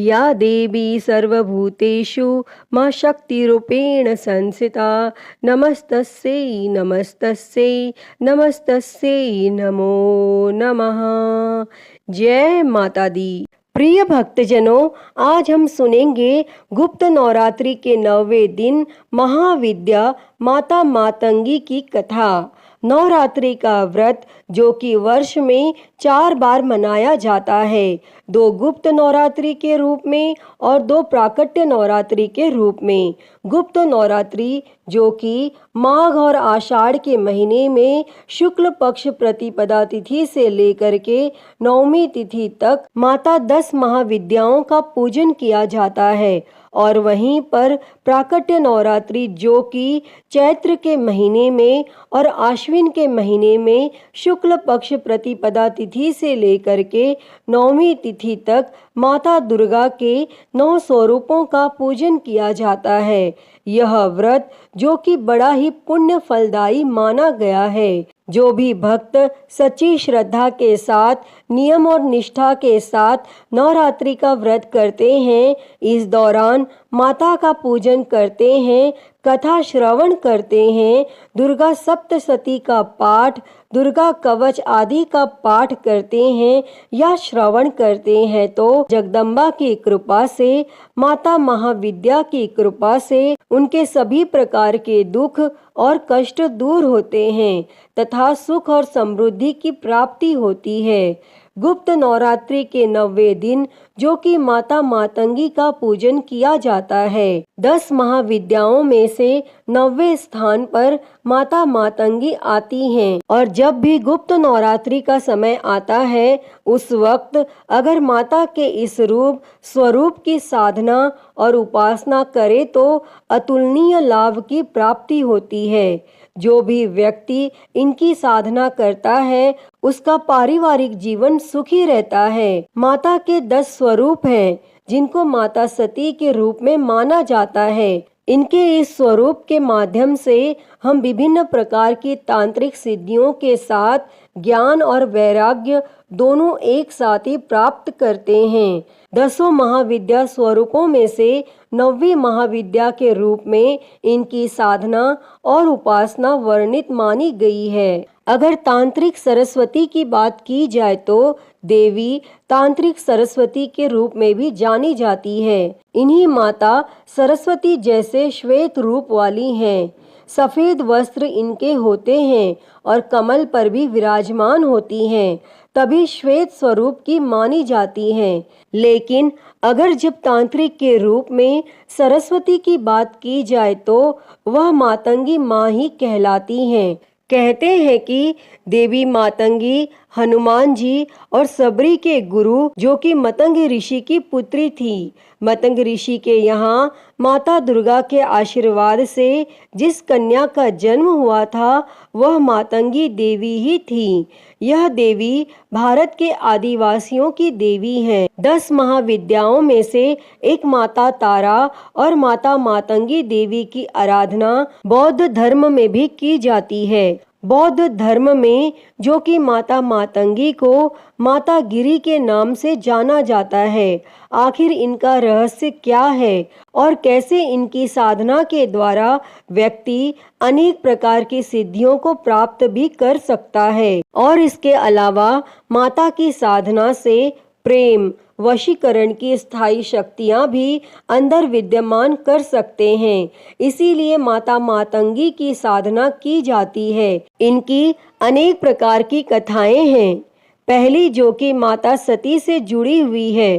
या देवी सर्वभूतेषु मां शक्तिरूपेण संस्थिता नमस्तस्यै नमस्तस्यै नमस्तस्यै नमो नमः। जय माता दी। प्रिय भक्तजनों, आज हम सुनेंगे गुप्त नवरात्रि के 9वें दिन महाविद्या माता मातंगी की कथा। नवरात्रि का व्रत जो कि वर्ष में 4 बार मनाया जाता है, 2 गुप्त नवरात्रि के रूप में और 2 प्राकट्य नवरात्रि के रूप में। गुप्त नवरात्रि जो कि माघ और आषाढ़ के महीने में शुक्ल पक्ष प्रतिपदा तिथि से लेकर के 9वीं तिथि तक माता 10 महाविद्याओं का पूजन किया जाता है, और वहीं पर प्राकट्य नवरात्रि जो कि चैत्र के महीने में और आश्विन के महीने में शुक्ल पक्ष प्रतिपदा तिथि से लेकर के 9वीं तिथि तक माता दुर्गा के 9 स्वरूपों का पूजन किया जाता है। यह व्रत जो कि बड़ा ही पुण्य फलदायी माना गया है। जो भी भक्त सच्ची श्रद्धा के साथ, नियम और निष्ठा के साथ नवरात्रि का व्रत करते हैं, इस दौरान माता का पूजन करते हैं, कथा श्रवण करते हैं, दुर्गा सप्तशती का पाठ, दुर्गा कवच आदि का पाठ करते हैं या श्रवण करते हैं, तो जगदम्बा की कृपा से, माता महाविद्या की कृपा से उनके सभी प्रकार के दुख और कष्ट दूर होते हैं तथा सुख और समृद्धि की प्राप्ति होती है। गुप्त नवरात्रि के 9वें दिन जो कि माता मातंगी का पूजन किया जाता है, 10 महाविद्याओं में से 9वें स्थान पर माता मातंगी आती हैं। और जब भी गुप्त नवरात्रि का समय आता है, उस वक्त अगर माता के इस रूप स्वरूप की साधना और उपासना करे तो अतुलनीय लाभ की प्राप्ति होती है। जो भी व्यक्ति इनकी साधना करता है, उसका पारिवारिक जीवन सुखी रहता है। माता के 10 स्वरूप हैं, जिनको माता सती के रूप में माना जाता है। इनके इस स्वरूप के माध्यम से हम विभिन्न प्रकार की तांत्रिक सिद्धियों के साथ ज्ञान और वैराग्य दोनों एक साथ ही प्राप्त करते हैं। 10 महाविद्या स्वरूपों में से 9वीं महाविद्या के रूप में इनकी साधना और उपासना वर्णित मानी गई है। अगर तांत्रिक सरस्वती की बात की जाए तो देवी तांत्रिक सरस्वती के रूप में भी जानी जाती है। इन्हीं माता सरस्वती जैसे श्वेत रूप वाली हैं। सफेद वस्त्र इनके होते हैं और कमल पर भी विराजमान होती हैं, तभी श्वेत स्वरूप की मानी जाती हैं। लेकिन अगर जब तांत्रिक के रूप में सरस्वती की बात की जाए तो वह मातंगी माँ ही कहलाती हैं। कहते हैं कि देवी मातंगी हनुमान जी और सबरी के गुरु जो कि मतंग ऋषि की पुत्री थी। मतंग ऋषि के यहाँ माता दुर्गा के आशीर्वाद से जिस कन्या का जन्म हुआ था, वह मातंगी देवी ही थी। यह देवी भारत के आदिवासियों की देवी हैं। 10 महाविद्याओं में से एक माता तारा और माता मातंगी देवी की आराधना बौद्ध धर्म में भी की जाती है। बौद्ध धर्म में जो कि माता मातंगी को माता गिरी के नाम से जाना जाता है। आखिर इनका रहस्य क्या है और कैसे इनकी साधना के द्वारा व्यक्ति अनेक प्रकार की सिद्धियों को प्राप्त भी कर सकता है, और इसके अलावा माता की साधना से प्रेम, वशीकरण की स्थायी शक्तियां भी अंदर विद्यमान कर सकते हैं। इसीलिए माता मातंगी की साधना की जाती है। इनकी अनेक प्रकार की कथाएं हैं। पहली जो कि माता सती से जुड़ी हुई है।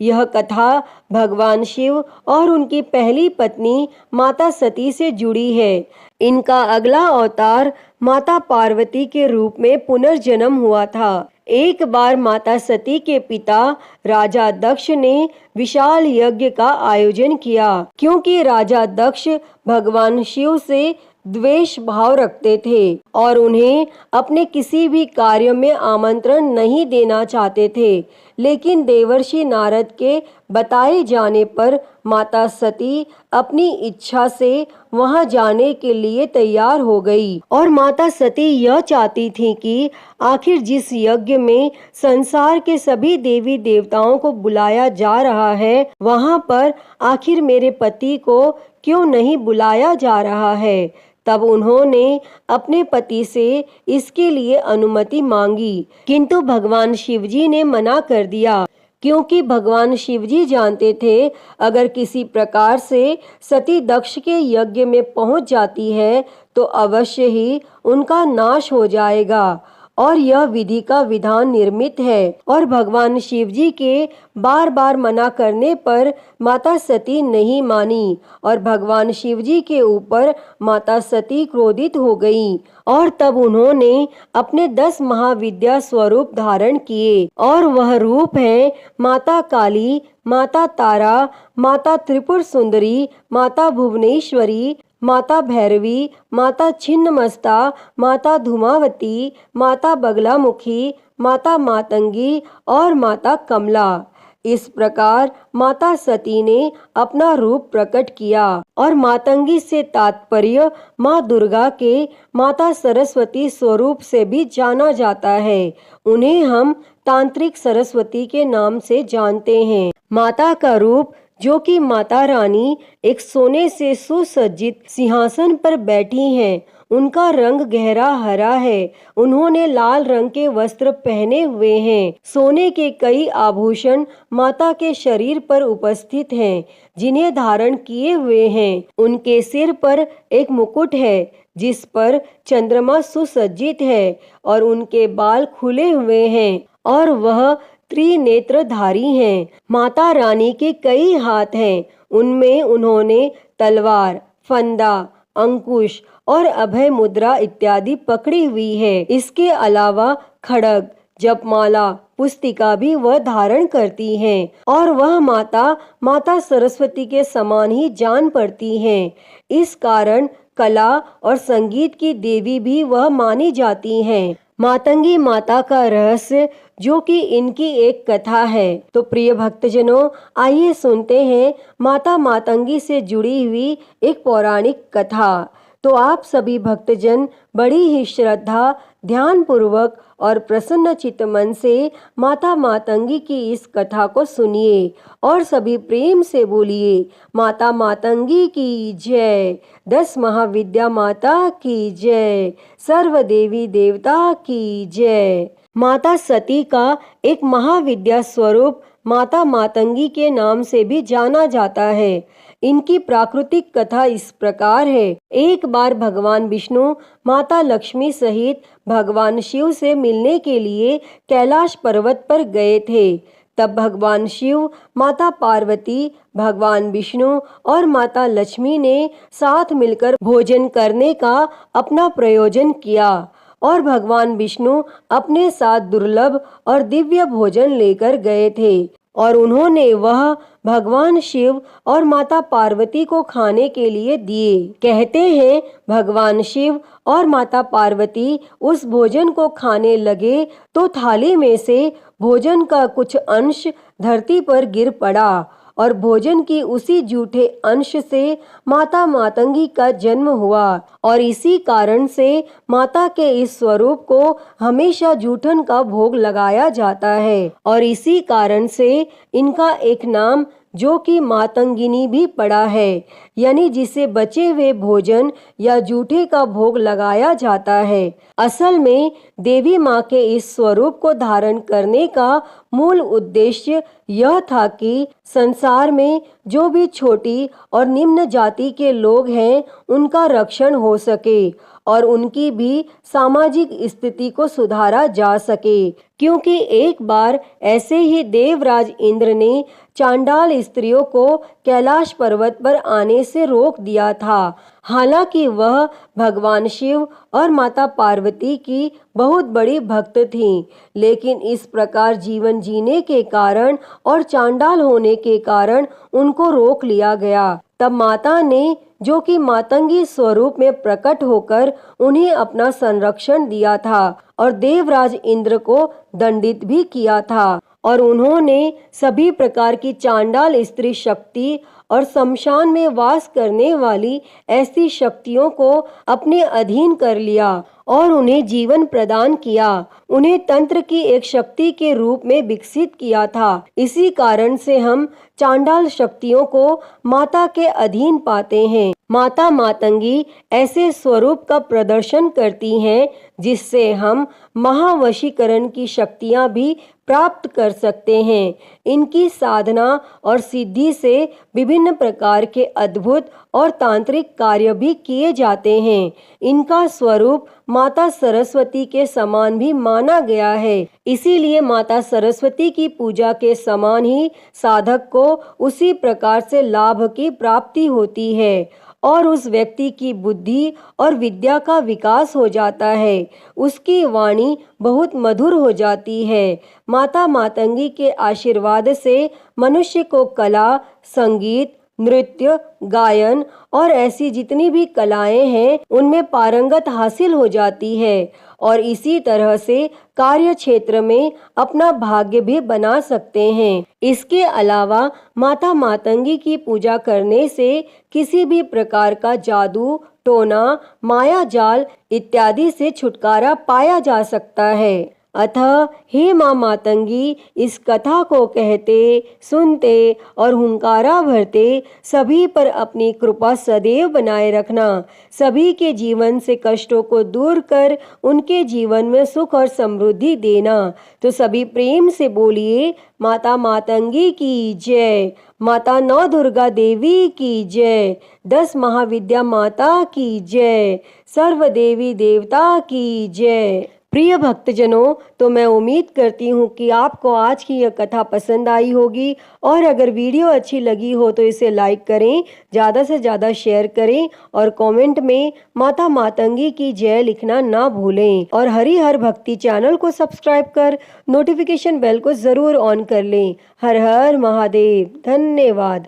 यह कथा भगवान शिव और उनकी पहली पत्नी माता सती से जुड़ी है। इनका अगला अवतार माता पार्वती के रूप में पुनर्जन्म हुआ था। एक बार माता सती के पिता राजा दक्ष ने विशाल यज्ञ का आयोजन किया, क्योंकि राजा दक्ष भगवान शिव से द्वेष भाव रखते थे और उन्हें अपने किसी भी कार्य में आमंत्रण नहीं देना चाहते थे। लेकिन देवर्षि नारद के बताए जाने पर माता सती अपनी इच्छा से वहां जाने के लिए तैयार हो गई। और माता सती यह चाहती थी कि आखिर जिस यज्ञ में संसार के सभी देवी देवताओं को बुलाया जा रहा है, वहां पर आखिर मेरे पति को क्यों नहीं बुलाया जा रहा है। तब उन्होंने अपने पति से इसके लिए अनुमति मांगी, किंतु भगवान शिवजी ने मना कर दिया, क्योंकि भगवान शिवजी जानते थे अगर किसी प्रकार से सती दक्ष के यज्ञ में पहुंच जाती है तो अवश्य ही उनका नाश हो जाएगा। और यह विधि का विधान निर्मित है। और भगवान शिवजी के बार बार मना करने पर माता सती नहीं मानी और भगवान शिवजी के ऊपर माता सती क्रोधित हो गई। और तब उन्होंने अपने 10 महाविद्या स्वरूप धारण किए, और वह रूप है माता काली, माता तारा, माता त्रिपुर सुंदरी, माता भुवनेश्वरी, माता भैरवी, माता छिन्नमस्ता, माता धूमावती, माता बगलामुखी, माता मातंगी और माता कमला। इस प्रकार माता सती ने अपना रूप प्रकट किया। और मातंगी से तात्पर्य माँ दुर्गा के माता सरस्वती स्वरूप से भी जाना जाता है। उन्हें हम तांत्रिक सरस्वती के नाम से जानते हैं। माता का रूप, जो कि माता रानी एक सोने से सुसज्जित सिंहासन पर बैठी हैं, उनका रंग गहरा हरा है। उन्होंने लाल रंग के वस्त्र पहने हुए हैं। सोने के कई आभूषण माता के शरीर पर उपस्थित हैं, जिन्हें धारण किए हुए हैं। उनके सिर पर एक मुकुट है जिस पर चंद्रमा सुसज्जित है, और उनके बाल खुले हुए हैं और वह त्रिनेत्रधारी हैं। माता रानी के कई हाथ हैं, उनमें उन्होंने तलवार, फंदा, अंकुश और अभय मुद्रा इत्यादि पकड़ी हुई है। इसके अलावा खड्ग, जपमाला, पुस्तिका भी वह धारण करती हैं। और वह माता सरस्वती के समान ही जान पड़ती हैं। इस कारण कला और संगीत की देवी भी वह मानी जाती हैं। मातंगी माता का रहस्य, जो कि इनकी एक कथा है। तो प्रिय भक्तजनों, आइए सुनते हैं माता मातंगी से जुड़ी हुई एक पौराणिक कथा। तो आप सभी भक्तजन बड़ी ही श्रद्धा, ध्यान पूर्वक और प्रसन्न चित्त मन से माता मातंगी की इस कथा को सुनिए और सभी प्रेम से बोलिए, माता मातंगी की जय, 10 महाविद्या माता की जय, सर्व देवी देवता की जय। माता सती का एक महाविद्या स्वरूप माता मातंगी के नाम से भी जाना जाता है। इनकी प्राकृतिक कथा इस प्रकार है। एक बार भगवान विष्णु माता लक्ष्मी सहित भगवान शिव से मिलने के लिए कैलाश पर्वत पर गए थे। तब भगवान शिव, माता पार्वती, भगवान विष्णु और माता लक्ष्मी ने साथ मिलकर भोजन करने का अपना प्रयोजन किया, और भगवान विष्णु अपने साथ दुर्लभ और दिव्य भोजन लेकर गए थे, और उन्होंने वह भगवान शिव और माता पार्वती को खाने के लिए दिए। कहते हैं भगवान शिव और माता पार्वती उस भोजन को खाने लगे तो थाली में से भोजन का कुछ अंश धरती पर गिर पड़ा, और भोजन की उसी जूठे अंश से माता मातंगी का जन्म हुआ। और इसी कारण से माता के इस स्वरूप को हमेशा जूठन का भोग लगाया जाता है, और इसी कारण से इनका एक नाम, जो कि मातंगिनी भी पड़ा है, यानी जिसे बचे हुए भोजन या जूठे का भोग लगाया जाता है। असल में देवी माँ के इस स्वरूप को धारण करने का मूल उद्देश्य यह था कि संसार में जो भी छोटी और निम्न जाति के लोग हैं, उनका रक्षण हो सके और उनकी भी सामाजिक स्थिति को सुधारा जा सके। क्योंकि एक बार ऐसे ही देवराज इंद्र ने चांडाल स्त्रियों को कैलाश पर्वत पर आने से रोक दिया था। हालांकि वह भगवान शिव और माता पार्वती की बहुत बड़ी भक्त थीं, लेकिन इस प्रकार जीवन जीने के कारण और चांडाल होने के कारण उनको रोक लिया गया। तब माता ने, जो कि मातंगी स्वरूप में प्रकट होकर उन्हें अपना संरक्षण दिया था और देवराज इंद्र को दंडित भी किया था। और उन्होंने सभी प्रकार की चांडाल स्त्री शक्ति और शमशान में वास करने वाली ऐसी शक्तियों को अपने अधीन कर लिया और उन्हें जीवन प्रदान किया। उन्हें तंत्र की एक शक्ति के रूप में विकसित किया था। इसी कारण से हम चांडाल शक्तियों को माता के अधीन पाते हैं। माता मातंगी ऐसे स्वरूप का प्रदर्शन करती हैं जिससे हम महावशीकरण की शक्तियां भी प्राप्त कर सकते हैं। इनकी साधना और सिद्धि से विभिन्न प्रकार के अद्भुत और तांत्रिक कार्य भी किए जाते हैं। इनका स्वरूप माता सरस्वती के समान भी माना गया है। इसीलिए माता सरस्वती की पूजा के समान ही साधक को उसी प्रकार से लाभ की प्राप्ति होती है और उस व्यक्ति की बुद्धि और विद्या का विकास हो जाता है। उसकी वाणी बहुत मधुर हो जाती है। माता मातंगी के आशीर्वाद से मनुष्य को कला, संगीत, नृत्य, गायन और ऐसी जितनी भी कलाएं हैं उनमें पारंगत हासिल हो जाती है और इसी तरह से कार्य क्षेत्र में अपना भाग्य भी बना सकते हैं। इसके अलावा माता मातंगी की पूजा करने से किसी भी प्रकार का जादू, टोना, माया जाल इत्यादि से छुटकारा पाया जा सकता है। अतः हे माँ मातंगी, इस कथा को कहते, सुनते और हुंकारा भरते सभी पर अपनी कृपा सदैव बनाए रखना। सभी के जीवन से कष्टों को दूर कर उनके जीवन में सुख और समृद्धि देना। तो सभी प्रेम से बोलिए माता मातंगी की जय, माता नौ दुर्गा देवी की जय, 10 महाविद्या माता की जय, सर्व देवी देवता की जय। प्रिय भक्तजनों, तो मैं उम्मीद करती हूँ कि आपको आज की यह कथा पसंद आई होगी और अगर वीडियो अच्छी लगी हो तो इसे लाइक करें, ज़्यादा से ज़्यादा शेयर करें और कमेंट में माता मातंगी की जय लिखना ना भूलें और हरिहर भक्ति चैनल को सब्सक्राइब कर नोटिफिकेशन बेल को ज़रूर ऑन कर लें। हर हर महादेव। धन्यवाद।